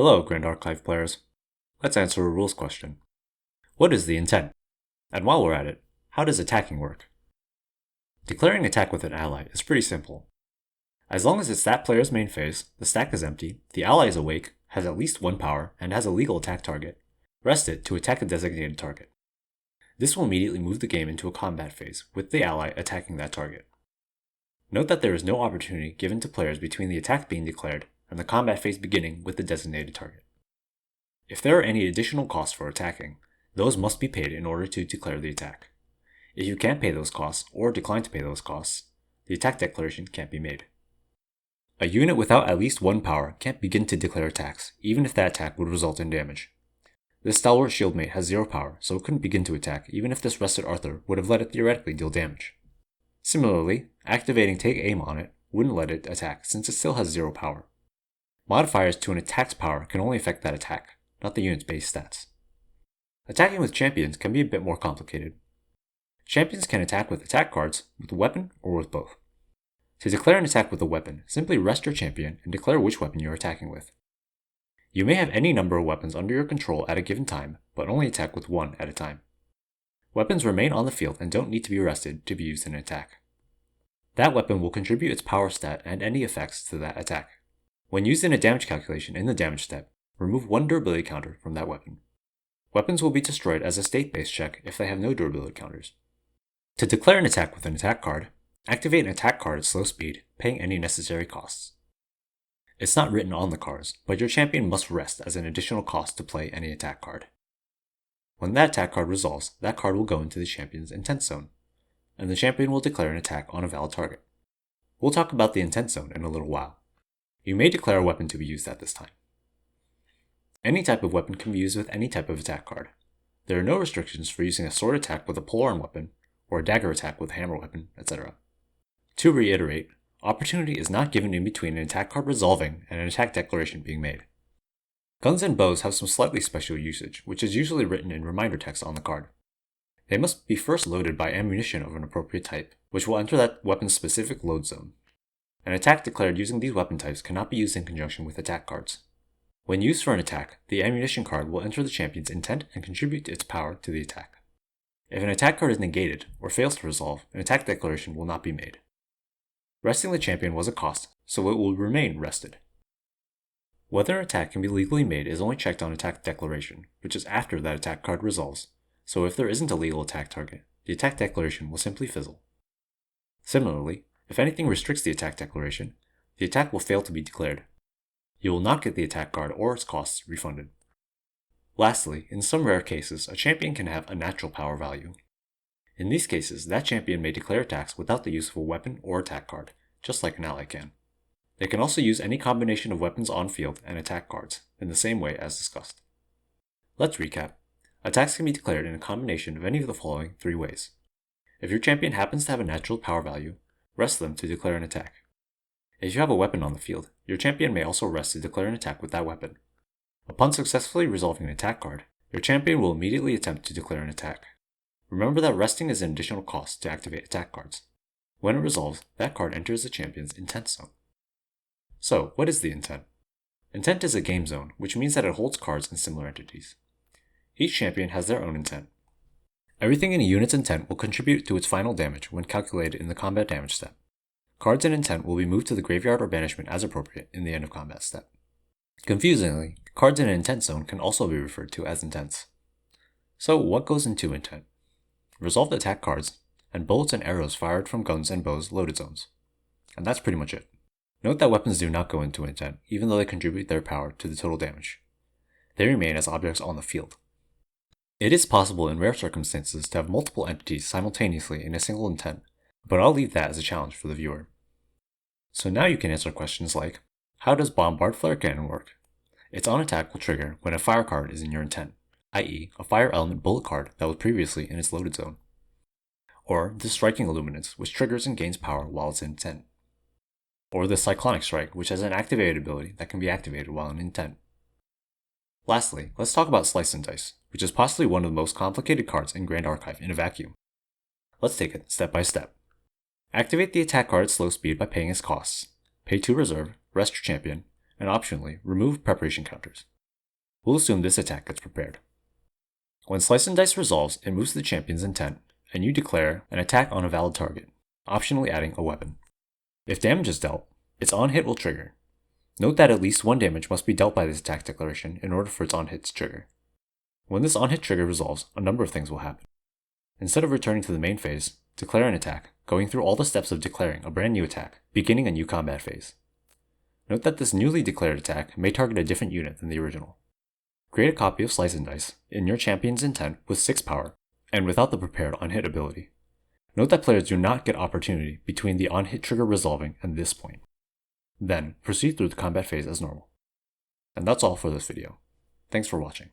Hello, Grand Archive players. Let's answer a rules question. What is the intent? And while we're at it, how does attacking work? Declaring attack with an ally is pretty simple. As long as it's that player's main phase, the stack is empty, the ally is awake, has at least one power, and has a legal attack target, rest it to attack a designated target. This will immediately move the game into a combat phase, with the ally attacking that target. Note that there is no opportunity given to players between the attack being declared and the combat phase beginning with the designated target. If there are any additional costs for attacking, those must be paid in order to declare the attack. If you can't pay those costs or decline to pay those costs, the attack declaration can't be made. A unit without at least one power can't begin to declare attacks, even if that attack would result in damage. This Stalwart Shieldmate has 0 power, so it couldn't begin to attack even if this Rested Arthur would have let it theoretically deal damage. Similarly, activating Take Aim on it wouldn't let it attack since it still has 0 power. Modifiers to an attack's power can only affect that attack, not the unit's base stats. Attacking with champions can be a bit more complicated. Champions can attack with attack cards, with a weapon, or with both. To declare an attack with a weapon, simply rest your champion and declare which weapon you are attacking with. You may have any number of weapons under your control at a given time, but only attack with one at a time. Weapons remain on the field and don't need to be rested to be used in an attack. That weapon will contribute its power stat and any effects to that attack. When used in a damage calculation in the damage step, remove one durability counter from that weapon. Weapons will be destroyed as a state-based check if they have no durability counters. To declare an attack with an attack card, activate an attack card at slow speed, paying any necessary costs. It's not written on the cards, but your champion must rest as an additional cost to play any attack card. When that attack card resolves, that card will go into the champion's intent zone, and the champion will declare an attack on a valid target. We'll talk about the intent zone in a little while. You may declare a weapon to be used at this time. Any type of weapon can be used with any type of attack card. There are no restrictions for using a sword attack with a polearm weapon, or a dagger attack with a hammer weapon, etc. To reiterate, opportunity is not given in between an attack card resolving and an attack declaration being made. Guns and bows have some slightly special usage, which is usually written in reminder text on the card. They must be first loaded by ammunition of an appropriate type, which will enter that weapon's specific load zone. An attack declared using these weapon types cannot be used in conjunction with attack cards. When used for an attack, the ammunition card will enter the champion's intent and contribute its power to the attack. If an attack card is negated or fails to resolve, an attack declaration will not be made. Resting the champion was a cost, so it will remain rested. Whether an attack can be legally made is only checked on attack declaration, which is after that attack card resolves, so if there isn't a legal attack target, the attack declaration will simply fizzle. Similarly, if anything restricts the attack declaration, the attack will fail to be declared. You will not get the attack card or its costs refunded. Lastly, in some rare cases, a champion can have a natural power value. In these cases, that champion may declare attacks without the use of a weapon or attack card, just like an ally can. They can also use any combination of weapons on field and attack cards, in the same way as discussed. Let's recap. Attacks can be declared in a combination of any of the following 3 ways. If your champion happens to have a natural power value, rest them to declare an attack. If you have a weapon on the field, your champion may also rest to declare an attack with that weapon. Upon successfully resolving an attack card, your champion will immediately attempt to declare an attack. Remember that resting is an additional cost to activate attack cards. When it resolves, that card enters the champion's intent zone. So, what is the intent? Intent is a game zone, which means that it holds cards and similar entities. Each champion has their own intent. Everything in a unit's intent will contribute to its final damage when calculated in the combat damage step. Cards in intent will be moved to the graveyard or banishment as appropriate in the end of combat step. Confusingly, cards in an intent zone can also be referred to as intents. So, what goes into intent? Resolved attack cards, and bullets and arrows fired from guns and bows loaded zones. And that's pretty much it. Note that weapons do not go into intent, even though they contribute their power to the total damage. They remain as objects on the field. It is possible in rare circumstances to have multiple entities simultaneously in a single intent, but I'll leave that as a challenge for the viewer. So now you can answer questions like, how does Bombard Flare Cannon work? Its on attack will trigger when a fire card is in your intent, i.e. a fire element bullet card that was previously in its loaded zone. Or the Striking Illuminance, which triggers and gains power while it's in intent. Or the Cyclonic Strike, which has an activated ability that can be activated while in intent. Lastly, let's talk about Slice and Dice, which is possibly one of the most complicated cards in Grand Archive in a vacuum. Let's take it step by step. Activate the attack card at slow speed by paying its costs. Pay 2 reserve, rest your champion, and optionally remove preparation counters. We'll assume this attack gets prepared. When Slice and Dice resolves, it moves to the champion's intent, and you declare an attack on a valid target, optionally adding a weapon. If damage is dealt, its on-hit will trigger. Note that at least one damage must be dealt by this attack declaration in order for its on-hit to trigger. When this on-hit trigger resolves, a number of things will happen. Instead of returning to the main phase, declare an attack, going through all the steps of declaring a brand new attack, beginning a new combat phase. Note that this newly declared attack may target a different unit than the original. Create a copy of Slice and Dice in your champion's intent with 6 power, and without the prepared on-hit ability. Note that players do not get opportunity between the on-hit trigger resolving and this point. Then, proceed through the combat phase as normal. And that's all for this video. Thanks for watching.